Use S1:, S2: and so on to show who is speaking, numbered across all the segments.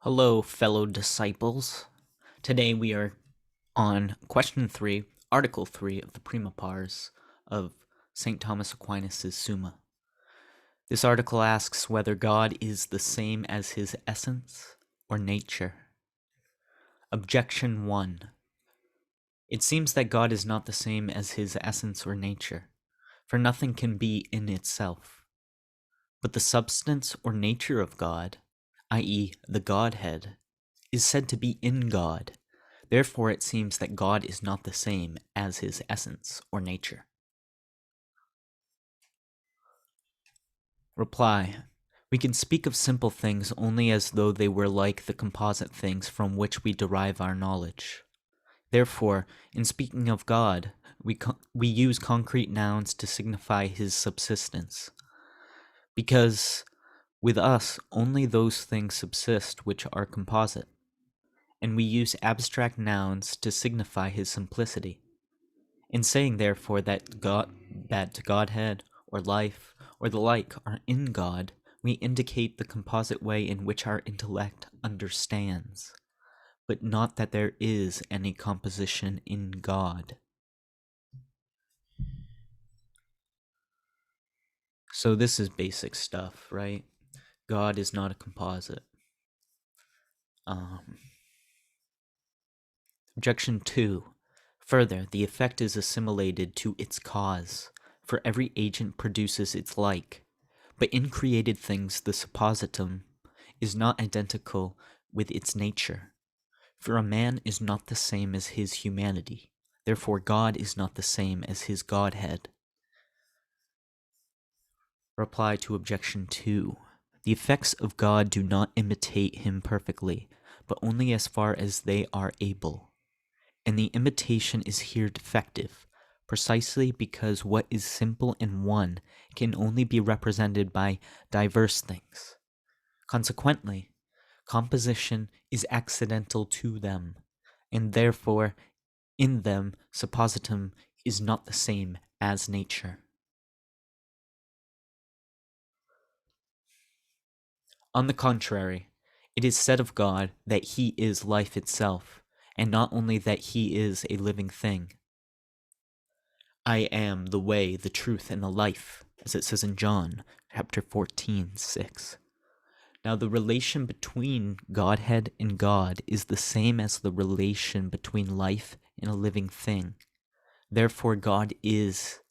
S1: Hello, fellow disciples. Today we are on question 3, article 3 of the Prima of St. Thomas Aquinas' Summa. This article asks whether God is the same as his essence or nature. Objection 1. It seems that God is not the same as his essence or nature, for nothing can be in itself. But the substance or nature of God, i.e., the Godhead, is said to be in God. Therefore, it seems that God is not the same as his essence or nature. Reply. We can speak of simple things only as though they were like the composite things from which we derive our knowledge. Therefore, in speaking of God, we use concrete nouns to signify his subsistence, because with us only those things subsist which are composite, and we use abstract nouns to signify his simplicity. In saying, therefore, that Godhead, or life, or the like are in God, we indicate the composite way in which our intellect understands, but not that there is any composition in God. So this is basic stuff, right? God is not a composite. Objection 2. Further, the effect is assimilated to its cause, for every agent produces its like. But in created things the suppositum is not identical with its nature. For a man is not the same as his humanity. Therefore God is not the same as his Godhead. Reply to objection 2. The effects of God do not imitate him perfectly, but only as far as they are able. And the imitation is here defective, precisely because what is simple in one can only be represented by diverse things. Consequently, composition is accidental to them, and therefore in them suppositum is not the same as nature. On the contrary, it is said of God that he is life itself, and not only that he is a living thing. I am the way, the truth, and the life, as it says in John chapter 14:6. Now the relation between Godhead and God is the same as the relation between life and a living thing. Therefore God is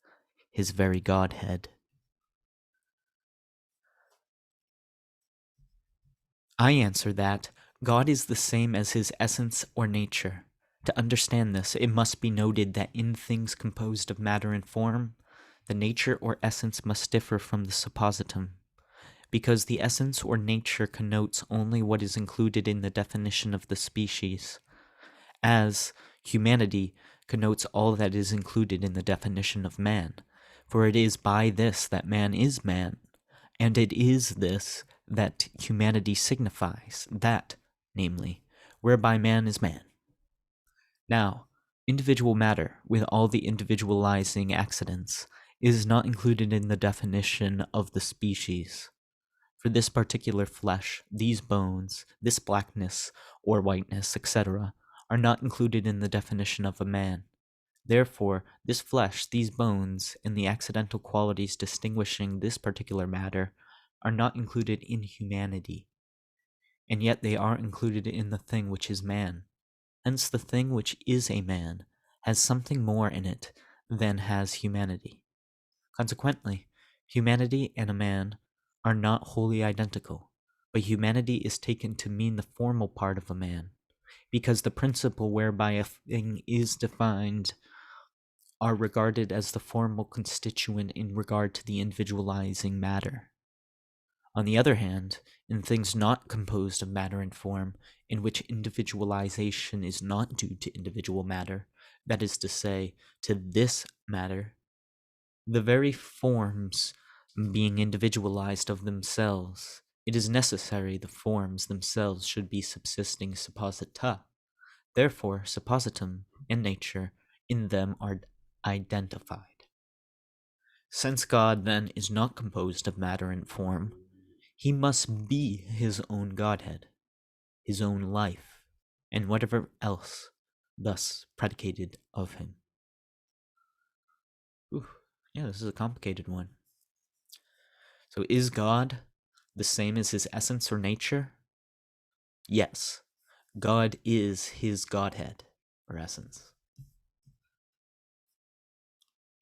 S1: his very Godhead. I answer that God is the same as his essence or nature. To understand this, it must be noted that in things composed of matter and form, the nature or essence must differ from the suppositum, because the essence or nature connotes only what is included in the definition of the species, as humanity connotes all that is included in the definition of man, for it is by this that man is man, and it is this that humanity signifies, that, namely, whereby man is man. Now, individual matter, with all the individualizing accidents, is not included in the definition of the species. For this particular flesh, these bones, this blackness or whiteness, etc., are not included in the definition of a man. Therefore, this flesh, these bones, and the accidental qualities distinguishing this particular matter are not included in humanity, and yet they are included in the thing which is man. Hence the thing which is a man has something more in it than has humanity. Consequently, humanity and a man are not wholly identical, but humanity is taken to mean the formal part of a man, because the principle whereby a thing is defined are regarded as the formal constituent in regard to the individualizing matter. On the other hand, in things not composed of matter and form, in which individualization is not due to individual matter, that is to say, to this matter, the very forms being individualized of themselves, it is necessary the forms themselves should be subsisting supposita. Therefore, suppositum and nature in them are identified. Since God, then, is not composed of matter and form, he must be his own Godhead. his own life, and whatever else thus predicated of him. Ooh, yeah, this is a complicated one. So is God the same as his essence or nature? Yes. God is his Godhead or essence.